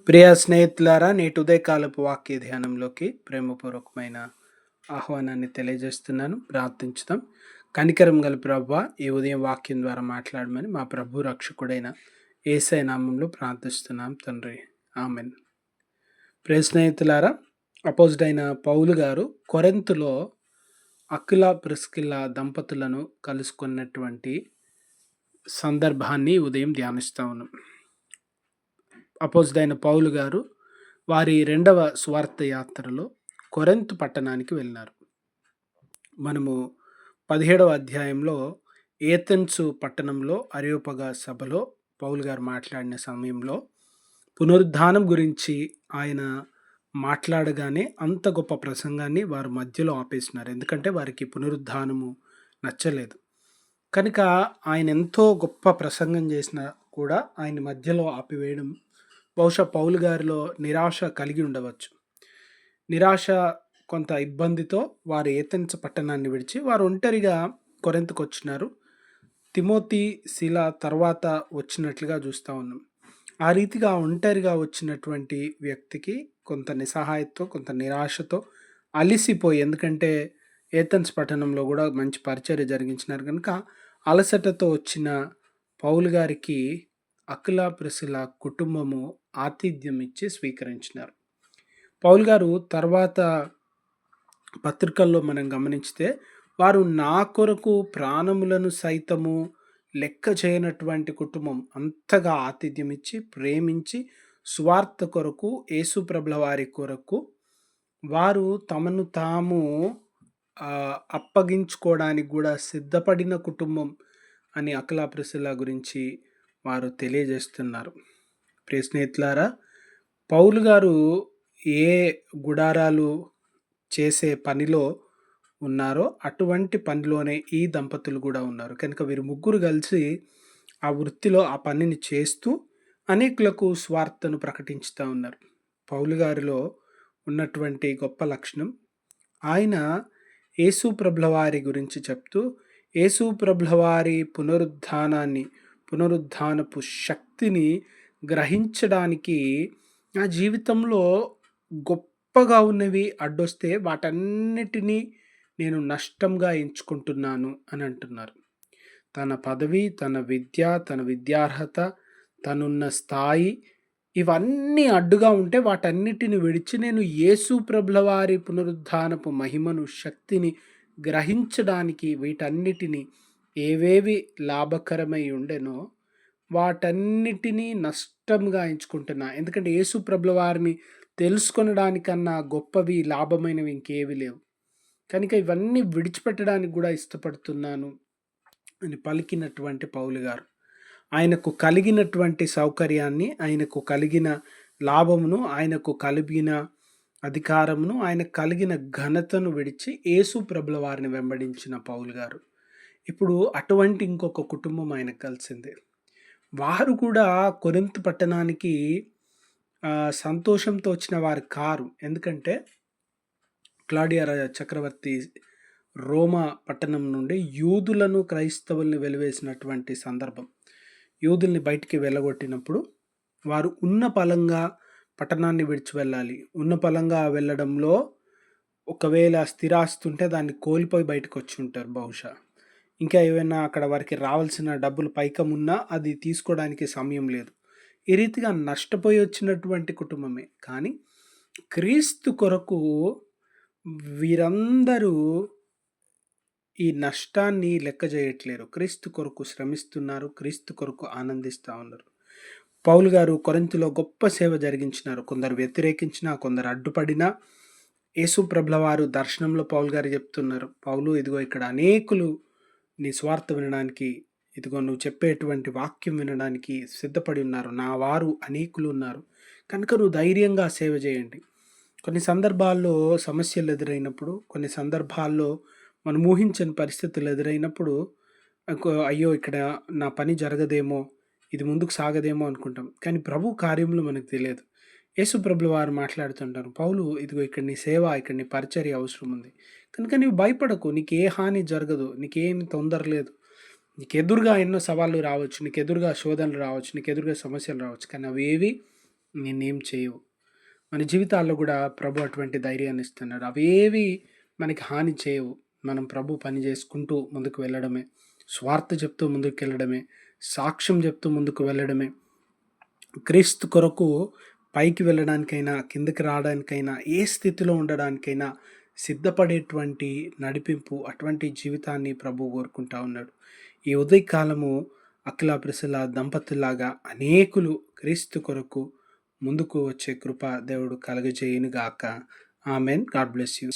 ప్రియ స్నేహితులారా, నేటి ఉదయకాలపు వాక్య ధ్యానంలోకి ప్రేమపూర్వకమైన ఆహ్వానాన్ని తెలియజేస్తున్నాను. ప్రార్థించుదాం. కనికరం గల ప్రభువా, ఈ ఉదయం వాక్యం ద్వారా మాట్లాడమని మా ప్రభు రక్షకుడైన యేసయ్య నామంలో ప్రార్థిస్తున్నాం తండ్రి. ఆమెన్. ప్రియ స్నేహితులారా, అపోజిట్ అయిన పౌలు గారు కొరింథులో అక్విల ప్రిస్కిల్ల దంపతులను కలుసుకున్నటువంటి సందర్భాన్ని ఉదయం ధ్యానిస్తా ఉన్నాం. అపోజిట్ అయిన పౌలు గారు వారి రెండవ స్వార్థ యాత్రలో కొరింథు పట్టణానికి వెళ్ళినారు. మనము 17వ అధ్యాయంలో ఏథెన్సు పట్టణంలో అరియోపగా సభలో పౌలు గారు మాట్లాడిన సమయంలో పునరుద్ధానం గురించి ఆయన మాట్లాడగానే అంత గొప్ప ప్రసంగాన్ని వారు మధ్యలో ఆపేసినారు. ఎందుకంటే వారికి పునరుద్ధానము నచ్చలేదు. కనుక ఆయన ఎంతో గొప్ప ప్రసంగం చేసినా కూడా ఆయన మధ్యలో ఆపివేయడం బహుశా పౌలు గారిలో నిరాశ కలిగి ఉండవచ్చు. నిరాశ కొంత ఇబ్బందితో వారు ఏథెన్స్ పట్టణాన్ని విడిచి వారు ఒంటరిగా కొరింథుకు వచ్చినారు. తిమోతి, శీల తర్వాత వచ్చినట్లుగా చూస్తూ ఉన్నాం. ఆ రీతిగా ఒంటరిగా వచ్చినటువంటి వ్యక్తికి కొంత నిస్సహాయతతో, కొంత నిరాశతో అలిసిపోయి, ఎందుకంటే ఏథెన్స్ పట్టణంలో కూడా మంచి పరిచర్య జరిగించినారు కనుక అలసటతో వచ్చిన పౌలు గారికి అక్విల ప్రిస్కిల్ల కుటుంబము ఆతిథ్యం ఇచ్చి స్వీకరించినారు. పౌలు గారు తర్వాత పత్రికల్లో మనం గమనించితే వారు నా కొరకు ప్రాణములను సైతము లెక్క చేయనటువంటి కుటుంబం, అంతగా ఆతిథ్యం ఇచ్చి ప్రేమించి సువార్త కొరకు, యేసు ప్రభుల వారి కొరకు వారు తమను తాము అప్పగించుకోవడానికి కూడా సిద్ధపడిన కుటుంబం అని అక్విల ప్రిస్కిల్ల గురించి వారు తెలియజేస్తున్నారు. ప్రియ స్నేహితులారా, పౌలు గారు ఏ గుడారాలు చేసే పనిలో ఉన్నారో అటువంటి పనిలోనే ఈ దంపతులు కూడా ఉన్నారు. కనుక వీరు ముగ్గురు కలిసి ఆ వృత్తిలో ఆ పనిని చేస్తూ అనేకులకు స్వార్థను ప్రకటించుతూ ఉన్నారు. పౌలు గారిలో ఉన్నటువంటి గొప్ప లక్షణం, ఆయన యేసు ప్రభుల వారి గురించి చెప్తూ యేసు ప్రభుల వారి పునరుద్ధానపు శక్తిని గ్రహించడానికి నా జీవితంలో గొప్పగా ఉన్నవి అడ్డొస్తే వాటన్నిటినీ నేను నష్టంగా ఎంచుకుంటున్నాను అని అంటున్నారు. తన పదవి, తన విద్య, తన విద్యార్హత, తనున్న స్థాయి ఇవన్నీ అడ్డుగా ఉంటే వాటన్నిటిని విడిచి నేను యేసు ప్రభుల వారి పునరుద్ధానపు మహిమను, శక్తిని గ్రహించడానికి వీటన్నిటిని ఏవేవి లాభకరమై ఉండెనో వాటన్నిటినీ నష్టంగా ఎంచుకుంటున్నా. ఎందుకంటే యేసు ప్రభుల వారిని తెలుసుకొనడానికన్నా గొప్పవి, లాభమైనవి ఇంకేవి లేవు. కనుక ఇవన్నీ విడిచిపెట్టడానికి కూడా ఇష్టపడుతున్నాను అని పలికినటువంటి పౌలు గారు ఆయనకు కలిగినటువంటి సౌకర్యాన్ని, ఆయనకు కలిగిన లాభమును, ఆయనకు కలిగిన అధికారమును, ఆయనకు కలిగిన ఘనతను విడిచి యేసు ప్రభుల వారిని వెంబడించిన పౌలు గారు ఇప్పుడు అటువంటి ఇంకొక కుటుంబం ఆయనకు కలిసింది. వారు కూడా కొరింథు పట్టణానికి సంతోషంతో వచ్చిన వారు కారు. ఎందుకంటే క్లాడియా చక్రవర్తి రోమా పట్టణం నుండి యూదులను, క్రైస్తవుల్ని వెలివేసినటువంటి సందర్భం. యూదుల్ని బయటికి వెళ్ళగొట్టినప్పుడు వారు ఉన్న పలంగా పట్టణాన్ని విడిచి వెళ్ళాలి. ఉన్న పలంగా వెళ్ళడంలో ఒకవేళ స్థిరాస్తి ఉంటే దాన్ని కోల్పోయి బయటకు వచ్చి ఉంటారు బహుశా. ఇంకా ఏమైనా అక్కడ వారికి రావాల్సిన డబ్బులు పైకం ఉన్నా అది తీసుకోవడానికి సమయం లేదు. ఈ రీతిగా నష్టపోయి వచ్చినటువంటి కుటుంబమే. కానీ క్రీస్తు కొరకు వీరందరూ ఈ నష్టాన్ని లెక్క చేయట్లేరు. క్రీస్తు కొరకు శ్రమిస్తున్నారు, క్రీస్తు కొరకు ఆనందిస్తూ ఉన్నారు. పౌలు గారు కొరింథులో గొప్ప సేవ జరిగించినారు. కొందరు వ్యతిరేకించినా, కొందరు అడ్డుపడినా యేసు ప్రభుల వారు దర్శనంలో పౌలు గారు చెప్తున్నారు, పౌలు ఇదిగో ఇక్కడ అనేకులు నీ స్వార్థ వినడానికి, ఇదిగో నువ్వు చెప్పేటువంటి వాక్యం వినడానికి సిద్ధపడి ఉన్నారు, నా వారు అనేకులు ఉన్నారు, కనుక నువ్వు ధైర్యంగా సేవ చేయండి. కొన్ని సందర్భాల్లో సమస్యలు ఎదురైనప్పుడు, కొన్ని సందర్భాల్లో మనం ఊహించని పరిస్థితులు ఎదురైనప్పుడు అయ్యో ఇక్కడ నా పని జరగదేమో, ఇది ముందుకు సాగదేమో అనుకుంటాం. కానీ ప్రభు కార్యములు మనకు తెలియదు. యేసు ప్రభుల వారు మాట్లాడుతుంటారు, పౌలు ఇదిగో ఇక్కడ నీ సేవ, ఇక్కడ నీ పరిచర్య అవసరం ఉంది, కనుక నీవు భయపడకు, నీకు ఏ హాని జరగదు, నీకేమి తొందర లేదు. నీకు ఎదురుగా ఎన్నో సవాళ్ళు రావచ్చు, నీకు ఎదురుగా శోధనలు రావచ్చు, నీకు ఎదురుగా సమస్యలు రావచ్చు, కానీ అవేవి నిన్నేం చేయవు. మన జీవితాల్లో గూడా ప్రభు అటువంటి ధైర్యాన్ని ఇస్తున్నాడు. అవేవి మనకి హాని చేయవు. మనం ప్రభు పని జేసుకుంటూ ముందుకు వెళ్ళడమే. స్వార్థ చెప్తూ ముందుకెళ్ళడమే. సాక్ష్యం చెప్తూ ముందుకు వెళ్ళడమే. క్రీస్తు కొరకు పైకి వెళ్ళడానికైనా, కిందకి రావడానికైనా, ఏ స్థితిలో ఉండడానికైనా సిద్ధపడేటువంటి నడిపింపు, అటువంటి జీవితాన్ని ప్రభువు కోరుకుంటా ఉన్నాడు. ఈ ఉదయకాలము అఖిల, ప్రిసిల దంపతుల్లాగా అనేకులు క్రీస్తు కొరకు ముందుకు వచ్చే కృప దేవుడు కలుగజేయునుగాక. ఆమేన్. God bless you.